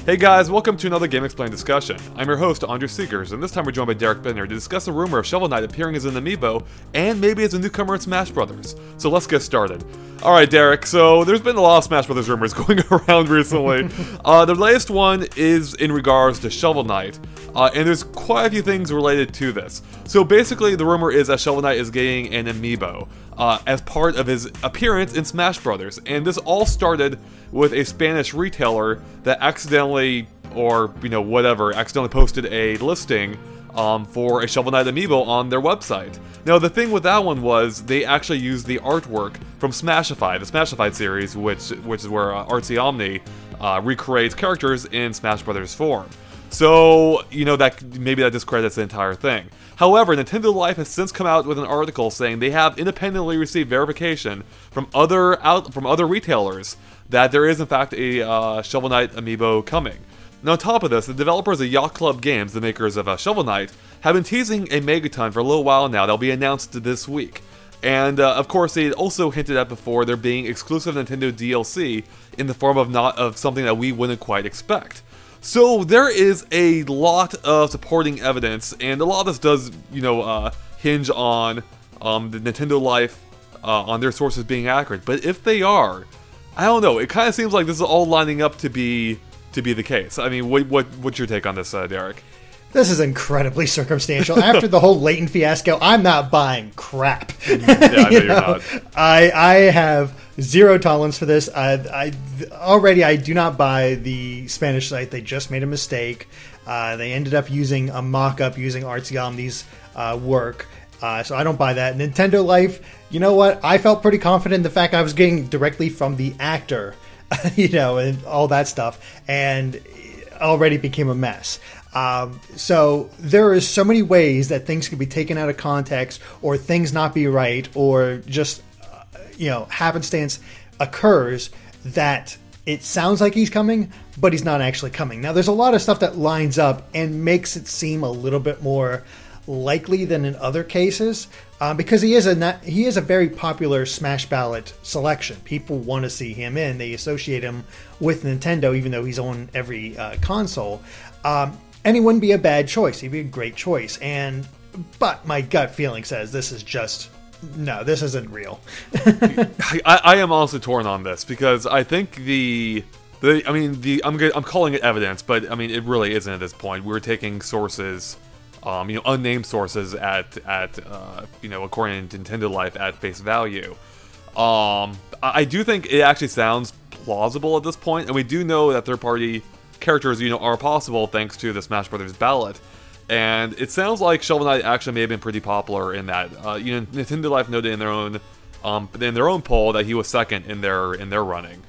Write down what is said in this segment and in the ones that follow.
Hey guys, welcome to another GameXplain discussion. I'm your host, Andrew Seekers, and this time we're joined by Derek Bender to discuss a rumor of Shovel Knight appearing as an amiibo, and maybe as a newcomer in Smash Brothers. So let's get started. Alright Derek, so there's been a lot of Smash Brothers rumors going around recently. The latest one is in regards to Shovel Knight, and there's quite a few things related to this. So basically the rumor is that Shovel Knight is getting an amiibo as part of his appearance in Smash Brothers, and this all started with a Spanish retailer that accidentally, or accidentally posted a listing for a Shovel Knight amiibo on their website. Now the thing with that one was they actually used the artwork from Smashify, the Smashify series, which is where Artsy Omni recreates characters in Smash Brothers form. So, that maybe that discredits the entire thing. However, Nintendo Life has since come out with an article saying they have independently received verification from other retailers that there is in fact a Shovel Knight amiibo coming. Now on top of this, the developers of Yacht Club Games, the makers of Shovel Knight, have been teasing a Megaton for a little while now that'll be announced this week. And of course, they also hinted at before there being exclusive Nintendo DLC in the form of something that we wouldn't quite expect. So there is a lot of supporting evidence, and a lot of this does, hinge on the Nintendo Life, on their sources being accurate. But if they are, I don't know. It kind of seems like this is all lining up to be the case. I mean, what's your take on this, Derek? This is incredibly circumstantial. After the whole Layton fiasco, I'm not buying crap. Yeah, I know you're not. I have zero tolerance for this. I do not buy the Spanish site. They just made a mistake. They ended up using a mock-up using Artsy Omni's work. So I don't buy that. Nintendo Life, you know what? I felt pretty confident in the fact I was getting directly from the actor, and all that stuff. And it already became a mess. So there is so many ways that things could be taken out of context, or things not be right, or just happenstance occurs that it sounds like he's coming, but he's not actually coming. Now there's a lot of stuff that lines up and makes it seem a little bit more likely than in other cases, because he is a very popular Smash Ballot selection. People want to see him in. They associate him with Nintendo, even though he's on every console. And he wouldn't be a bad choice. He'd be a great choice. But my gut feeling says this isn't real. I am also torn on this because I think I'm calling it evidence, but I mean it really isn't at this point. We're taking sources, unnamed sources at according to Nintendo Life at face value. I do think it actually sounds plausible at this point, and we do know that third-party characters, are possible thanks to the Smash Brothers ballot, and it sounds like Shovel Knight actually may have been pretty popular in that. Nintendo Life noted in their own poll that he was second in their running.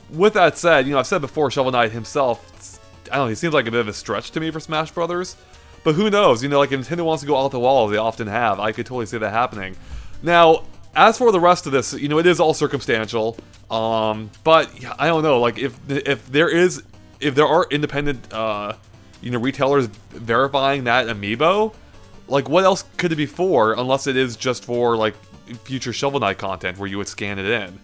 With that said, I've said before, Shovel Knight himself, I don't know, he seems like a bit of a stretch to me for Smash Brothers, but who knows? Like if Nintendo wants to go off the wall, they often have. I could totally see that happening. Now, as for the rest of this, it is all circumstantial. But I don't know. Like if there are independent, retailers verifying that amiibo, like what else could it be for? Unless it is just for like future Shovel Knight content where you would scan it in.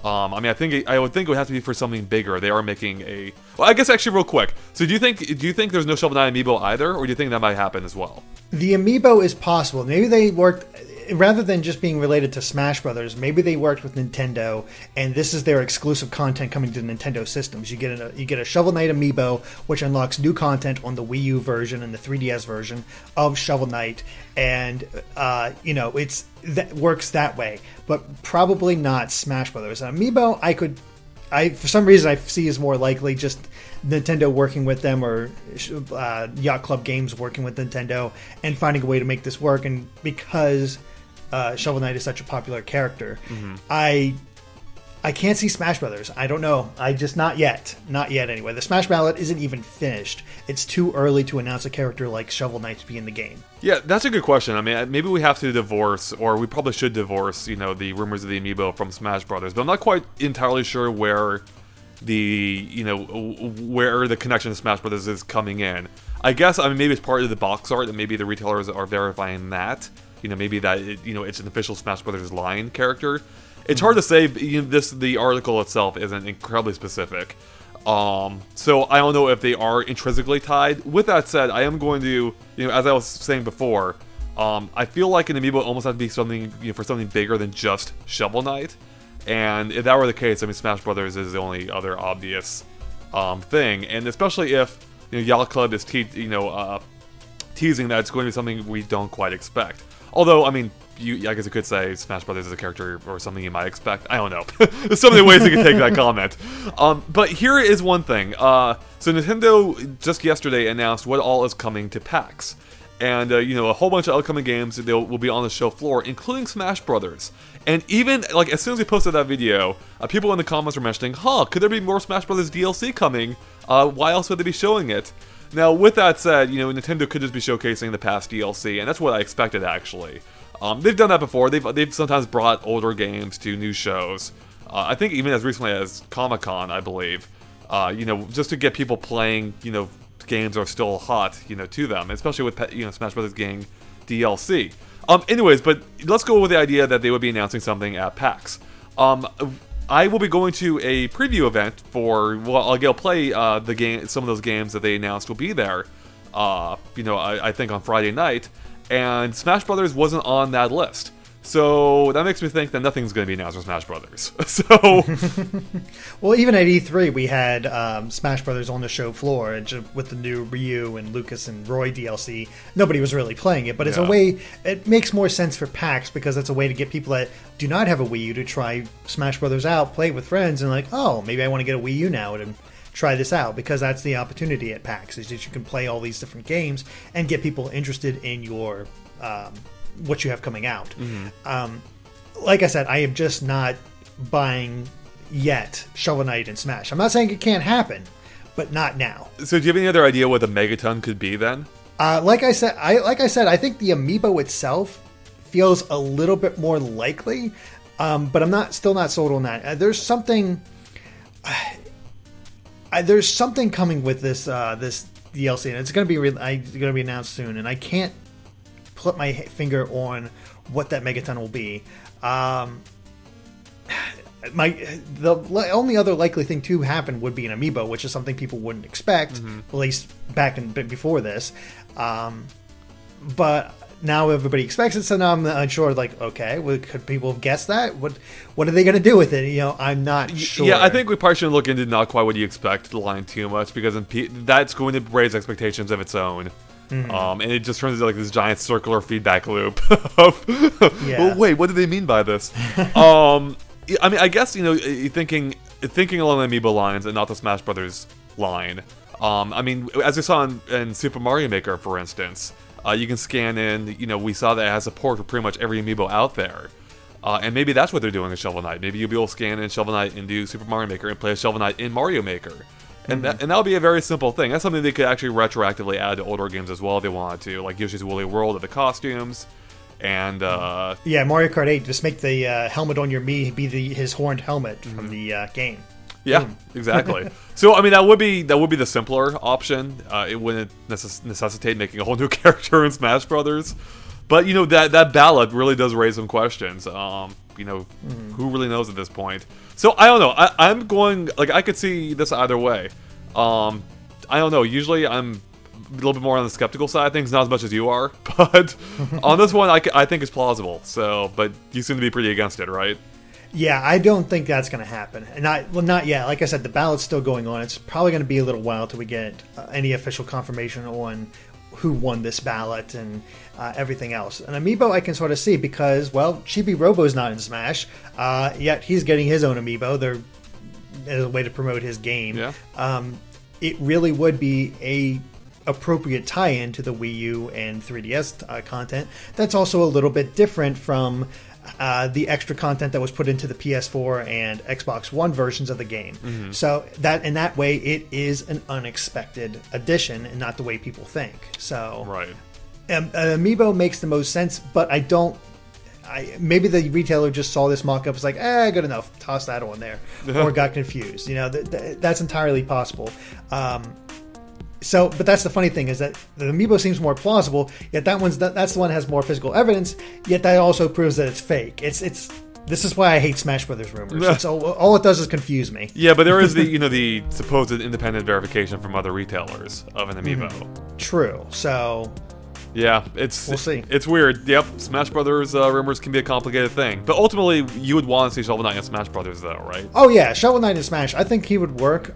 I would think it would have to be for something bigger. They are making a. Well, I guess actually, real quick. So do you think there's no Shovel Knight amiibo either, or do you think that might happen as well? The amiibo is possible. Maybe they worked. Rather than just being related to Smash Brothers, maybe they worked with Nintendo, and this is their exclusive content coming to Nintendo systems. You get a Shovel Knight amiibo, which unlocks new content on the Wii U version and the 3DS version of Shovel Knight, and that works that way. But probably not Smash Brothers. An amiibo, for some reason I see is more likely just Nintendo working with them, or Yacht Club Games working with Nintendo and finding a way to make this work. And because Shovel Knight is such a popular character, I I can't see Smash Brothers. I don't know. Not yet. Not yet, anyway. The Smash ballot isn't even finished. It's too early to announce a character like Shovel Knight to be in the game. Yeah, that's a good question. I mean, maybe we have to divorce, or we probably should divorce, the rumors of the Amiibo from Smash Brothers. But I'm not quite entirely sure where where the connection to Smash Brothers is coming in. I guess, maybe it's part of the box art, and maybe the retailers are verifying that. Maybe that, it's an official Smash Brothers line character. It's hard to say. The article itself isn't incredibly specific, so I don't know if they are intrinsically tied. With that said, I am going to, as I was saying before, I feel like an Amiibo almost has to be something, for something bigger than just Shovel Knight. And if that were the case, Smash Brothers is the only other obvious thing, and especially if Yacht Club is teasing that it's going to be something we don't quite expect. Although, I guess you could say Smash Brothers is a character or something you might expect. I don't know. There's so many ways you can take that comment. But here is one thing. So Nintendo just yesterday announced what all is coming to PAX. And, a whole bunch of upcoming games that will be on the show floor, including Smash Brothers. And even, as soon as we posted that video, people in the comments were mentioning, could there be more Smash Brothers DLC coming? Why else would they be showing it? Now, with that said, Nintendo could just be showcasing the past DLC, and that's what I expected, actually. They've done that before. They've sometimes brought older games to new shows. I think even as recently as Comic-Con, I believe. Just to get people playing, games are still hot, to them, especially with, Smash Brothers getting DLC. Anyways, but let's go with the idea that they would be announcing something at PAX. I will be going to a preview event for, I'll go play the game. Some of those games that they announced will be there. I think on Friday night, and Smash Brothers wasn't on that list. So that makes me think that nothing's going to be announced for Smash Brothers. So, well, even at E3, we had Smash Brothers on the show floor with the new Ryu and Lucas and Roy DLC. Nobody was really playing it, but it's a way. It makes more sense for PAX because it's a way to get people that do not have a Wii U to try Smash Brothers out, play it with friends, and maybe I want to get a Wii U now and try this out, because that's the opportunity at PAX is that you can play all these different games and get people interested in your. What you have coming out. Like I said, I am just not buying yet Shovel Knight and Smash. I'm not saying it can't happen, but not now. So do you have any other idea what the Megaton could be then? Like I said, I think the Amiibo itself feels a little bit more likely, but I'm still not sold on that. There's something coming with this this DLC, and it's going to be announced soon, and I can't put my finger on what that Megaton will be. The only other likely thing to happen would be an Amiibo, which is something people wouldn't expect, at least before this. But now everybody expects it, so now I'm unsure. Okay, could people have guessed that? What are they going to do with it? I'm not sure. Yeah, I think we probably shouldn't look into not quite what you expect line too much, because that's going to raise expectations of its own. And it just turns into this giant circular feedback loop of, well, wait, what do they mean by this? I guess, thinking along the Amiibo lines and not the Smash Brothers line. As we saw in Super Mario Maker, for instance, you can scan in, we saw that it has support for pretty much every Amiibo out there. And maybe that's what they're doing with Shovel Knight. Maybe you'll be able to scan in Shovel Knight into Super Mario Maker and play a Shovel Knight in Mario Maker. And that'll be a very simple thing. That's something they could actually retroactively add to older games as well if they wanted to, like Yoshi's Woolly World of the costumes, and Mario Kart 8. Just make the helmet on your Mii be his horned helmet from the game. Yeah, exactly. So that would be the simpler option. It wouldn't necessitate making a whole new character in Smash Brothers, but that ballot really does raise some questions. Who really knows at this point? So I don't know. I'm going, I could see this either way. I don't know. Usually I'm a little bit more on the skeptical side of things, not as much as you are, but on this one I think it's plausible. So, but you seem to be pretty against it, right? Yeah, I don't think that's going to happen. Not yet. Like I said, the ballot's still going on. It's probably going to be a little while till we get any official confirmation on who won this ballot and everything else. An Amiibo I can sort of see because, Chibi Robo's not in Smash, yet he's getting his own Amiibo. As a way to promote his game. Yeah. It really would be a appropriate tie-in to the Wii U and 3DS content. That's also a little bit different from the extra content that was put into the PS4 and Xbox One versions of the game. So that in that way, it is an unexpected addition and not the way people think. So Right. Amiibo makes the most sense, but maybe the retailer just saw this mock-up, was like, good enough, toss that on there, or got confused. That's entirely possible. But that's the funny thing, is that the Amiibo seems more plausible, yet that's the one that has more physical evidence, yet that also proves that it's fake. This is why I hate Smash Brothers rumors. All it does is confuse me. Yeah, but there is the the supposed independent verification from other retailers of an Amiibo. True. So yeah, we'll see. It's weird. Yep, Smash Brothers rumors can be a complicated thing. But ultimately, you would want to see Shovel Knight in Smash Brothers, though, right? Oh yeah, Shovel Knight in Smash. I think he would work.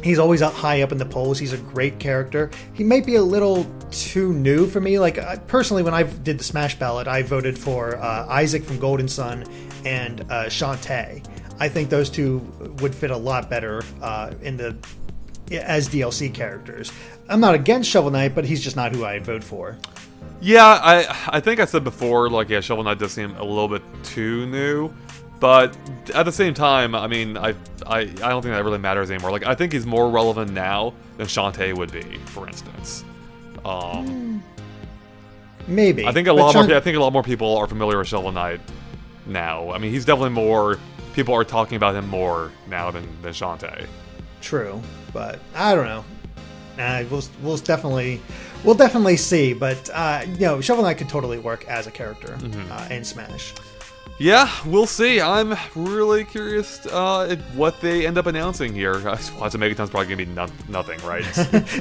He's always up high up in the polls. He's a great character. He might be a little too new for me. Like, personally, when I did the Smash ballot, I voted for Isaac from Golden Sun and Shantae. I think those two would fit a lot better as DLC characters. I'm not against Shovel Knight, but he's just not who I'd vote for. Yeah, I think I said before, like, yeah, Shovel Knight does seem a little bit too new. But at the same time, I mean, I don't think that really matters anymore. Like, I think he's more relevant now than Shantae would be, for instance. Maybe. I think a lot more people are familiar with Shovel Knight now. I mean, he's definitely more. People are talking about him more now than Shantae. True, but I don't know. We'll definitely see. But Shovel Knight could totally work as a character in Smash. Yeah, we'll see. I'm really curious at what they end up announcing here. Lots of Megaton's probably going to be nothing, right?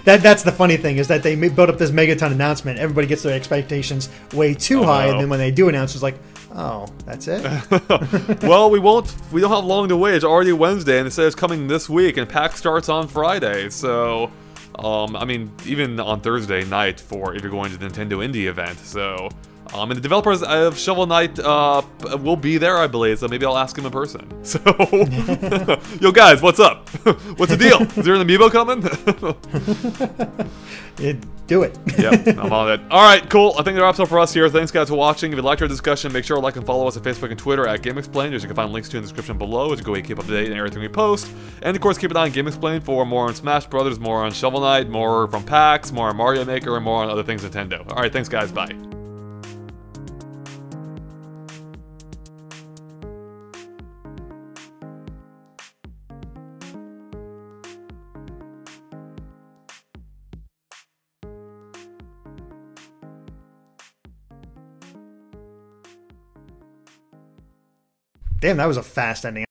That's the funny thing, is that they build up this Megaton announcement. Everybody gets their expectations way too high, and then when they do announce, it's like, oh, that's it? Well, we don't have long to wait. It's already Wednesday, and it says it's coming this week, and PAX starts on Friday, so... I mean, even on Thursday night if you're going to the Nintendo Indie event, so... and the developers of Shovel Knight will be there, I believe, so maybe I'll ask him in person. So, yo guys, what's up? What's the deal? Is there an Amiibo coming? Do it. Yep, I'm on it. Alright, cool. I think that wraps up for us here. Thanks guys for watching. If you liked our discussion, make sure to like and follow us on Facebook and Twitter at GameXplain, which you can find links to in the description below as you go ahead and keep up to date on everything we post. And of course, keep an eye on GameXplain for more on Smash Brothers, more on Shovel Knight, more from PAX, more on Mario Maker, and more on other things Nintendo. Alright, thanks guys. Bye. Damn, that was a fast ending.